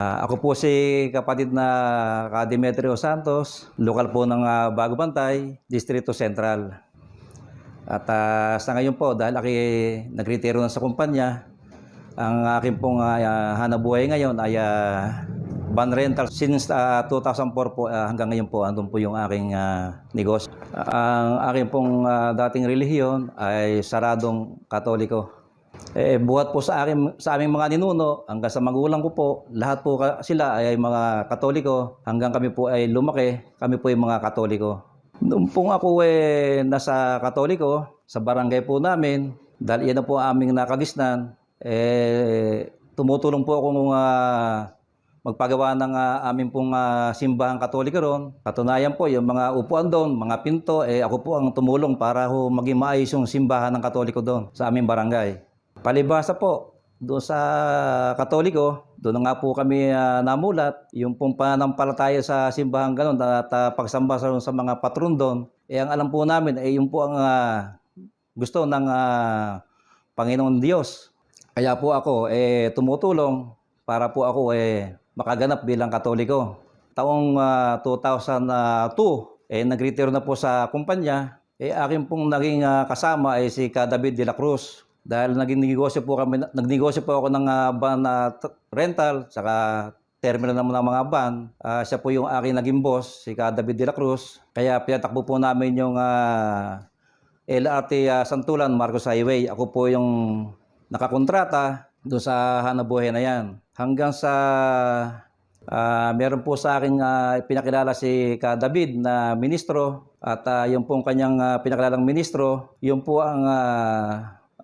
Ako po si kapatid na Demetrio Santos, lokal po ng Bago Bantay, Distrito Central. At sa ngayon po, dahil ako nagretiro na sa kumpanya, ang aking pong hanabuhay ngayon ay van rental since 2004 po hanggang ngayon po, andun po yung aking negosyo. Ang aking pong dating relihiyon ay saradong Katoliko. Buhat po sa aming mga ninuno, hanggang sa magulang ko po, lahat po sila ay mga Katoliko. Hanggang kami po ay lumaki, kami po ay mga Katoliko. Noong pong ako nasa Katoliko, sa barangay po namin, dahil yan na po aming nakagisnan, tumutulong po akong magpagawa ng aming pong simbahang Katoliko ron. Katunayan po, yung mga upuan doon, mga pinto, ako po ang tumulong para maging maayos yung simbahan ng Katoliko doon sa aming barangay. Palibhasa po, doon sa Katoliko, doon nga po kami namulat. Yung pong pananampalataya sa simbahan gano'n at pagsamba sa mga patron doon, ang alam po namin ay yung po ang gusto ng Panginoon Diyos. Kaya po ako tumutulong para po ako makaganap bilang Katoliko. Taong 2002, nagretiro na po sa kumpanya. Akin pong naging kasama ay si David de la Cruz. Dahil nagnegosyo po ako ng van rental, saka terminal ng mga van. Siya po yung aking naging boss, si David de la Cruz. Kaya pinatakbo po namin yung LRT Santulan, Marcos Highway. Ako po yung nakakontrata doon sa hanabuhay na yan. Hanggang sa meron po sa akin pinakilala si David na ministro. At yung pong kanyang pinakilalang ministro, yung po ang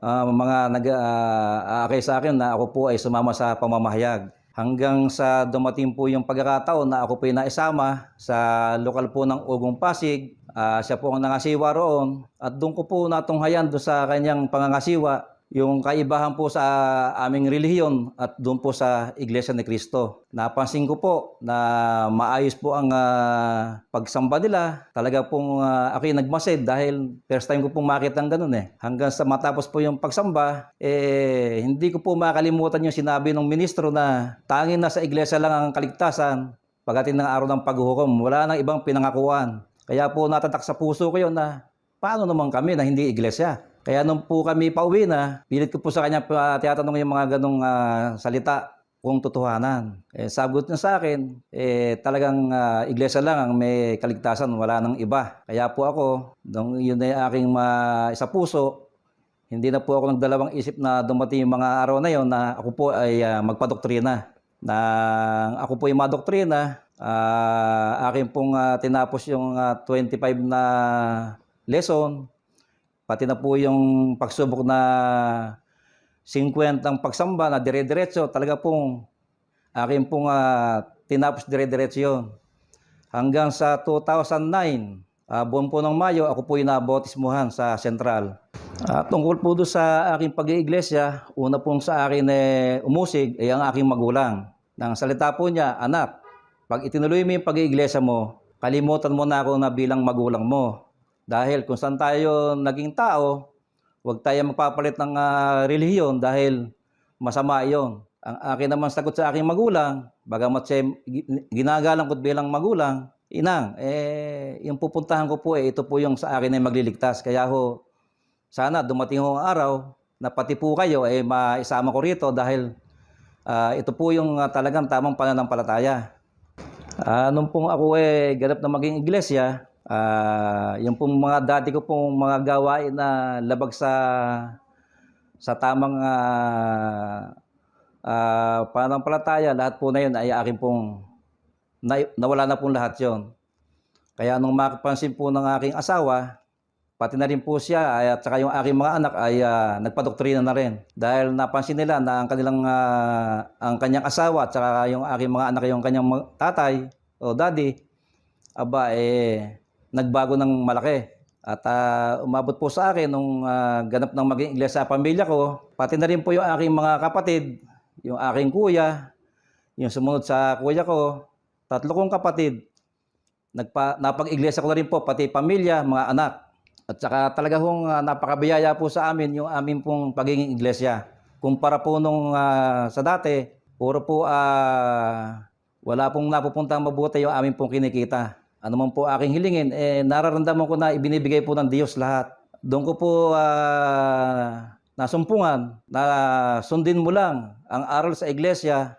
mga nag-aakay sa akin na ako po ay sumama sa pamamahayag. Hanggang sa dumating po yung pagkakataon na ako po ay naisama sa lokal po ng Ugong Pasig. Siya po ang nangasiwa roon. At doon ko po natunghayan doon sa kanyang pangangasiwa yung kaibahan po sa aming relihiyon at doon po sa Iglesia ni Cristo. Napansin ko po na maayos po ang pagsamba nila. Talaga pong ako'y nagmasid dahil first time ko pong makita ng ganun Hanggang sa matapos po yung pagsamba, hindi ko po makalimutan yung sinabi ng ministro na tanging nasa iglesia lang ang kaligtasan pagdating ng araw ng paghuhukom. Wala nang ibang pinangakuan. Kaya po natatak sa puso ko yun na paano naman kami na hindi iglesia? Kaya nung po kami pauwi na, pilit ko po sa kanya tinatanong yung mga ganong salita kung totohanan. Sagot niya sa akin, talagang iglesia lang ang may kaligtasan, wala nang iba. Kaya po ako, nung yun ay aking isa puso, hindi na po ako nagdalawang isip na dumating yung mga araw na yon na ako po ay magpadoktrina. Na ako po ay madoktrina, akin pong tinapos yung 25 na lesson, pati na po yung pagsubok na 50 ang pagsamba na dire-diretso, talaga pong akin pong tinapos dire-diretso yun. Hanggang sa 2009, buwan po ng Mayo, ako po yung nabautismuhan sa Central. Tungkol po doon sa aking pag-iiglesia, una pong sa akin umusig ay ang aking magulang. Nang salita po niya, anak, pag itinuloy mo yung pag-iiglesia mo, kalimutan mo na ako na bilang magulang mo. Dahil kung saan tayo naging tao, huwag tayo magpapalit ng relihiyon dahil masama iyon. Ang akin naman sagot sa aking magulang, bagamat siya ginagalang ko bilang magulang, inang, yung pupuntahan ko po ito po yung sa akin ay magliligtas. Kaya sana dumating ang araw na pati po kayo maisama ko rito dahil ito po yung talagang tamang pananampalataya. Nung pong ako ganap na maging iglesia, yung pong mga dati ko pong mga gawain na labag sa tamang pananampalataya, lahat po na yun ay akin pong nawala na pong lahat yon. Kaya nung makapansin po ng aking asawa, pati na rin po siya at saka yung aking mga anak ay nagpadoktrina na rin. Dahil napansin nila na ang kanyang asawa at saka yung aking mga anak, yung kanyang tatay o daddy, nagbago ng malaki. At umabot po sa akin nung ganap ng maging iglesia sa pamilya ko, pati na rin po yung aking mga kapatid, yung aking kuya, yung sumunod sa kuya ko, 3 kong kapatid. Napag-iglesia ko na rin po, pati pamilya, mga anak. At saka talaga napakabiyaya po sa amin yung amin pong pagiging iglesia. Kumpara po nung sa dati, Puro po wala pong napupuntang mabuti yung amin pong kinikita. Ano man po aking hilingin, nararamdaman ko na ibinibigay po ng Diyos lahat. Doon ko po nasumpungan na sundin mo lang ang aral sa iglesia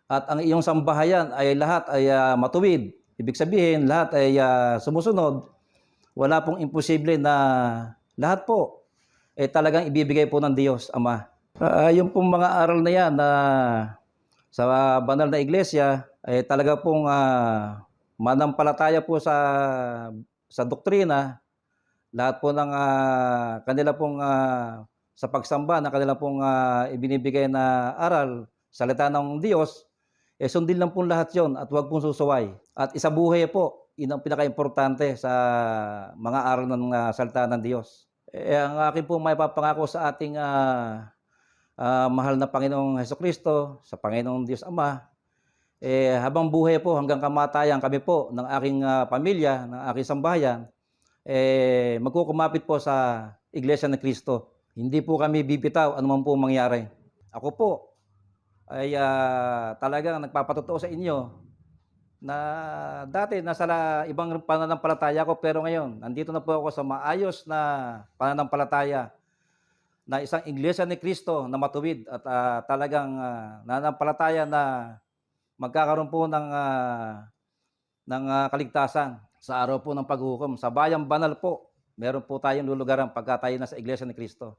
at ang iyong sambahayan ay lahat ay matuwid. Ibig sabihin, lahat ay sumusunod. Wala pong imposible na lahat po talagang ibibigay po ng Diyos, Ama. Yung pong mga aral na yan na sa banal na iglesia ay talaga pong manampalataya po sa doktrina, lahat po ng kanila pong sa pagsamba na kanila pong ibinibigay na aral, salita ng Diyos, sundin lang pong lahat yon at huwag pong susuway. At isabuhay po, yun ang pinaka-importante sa mga aral ng salita ng Diyos. Ang akin pong may papangako sa ating mahal na Panginoong Hesukristo, sa Panginoong Diyos Ama, habang buhay po hanggang kamatayan kami po ng aking pamilya, ng aking sambahayan, magkukumapit po sa Iglesia ni Cristo. Hindi po kami bibitaw anuman po mangyari. Ako po ay talagang nagpapatotoo sa inyo na dati nasa ibang pananampalataya ko, pero ngayon nandito na po ako sa maayos na pananampalataya na isang Iglesia ni Cristo na matuwid at talagang nananampalataya na magkakaroon po ng kaligtasan sa araw po ng paghuhukom. Sa bayang banal po, meron po tayong lulugaran pagka tayo na sa Iglesia ni Cristo.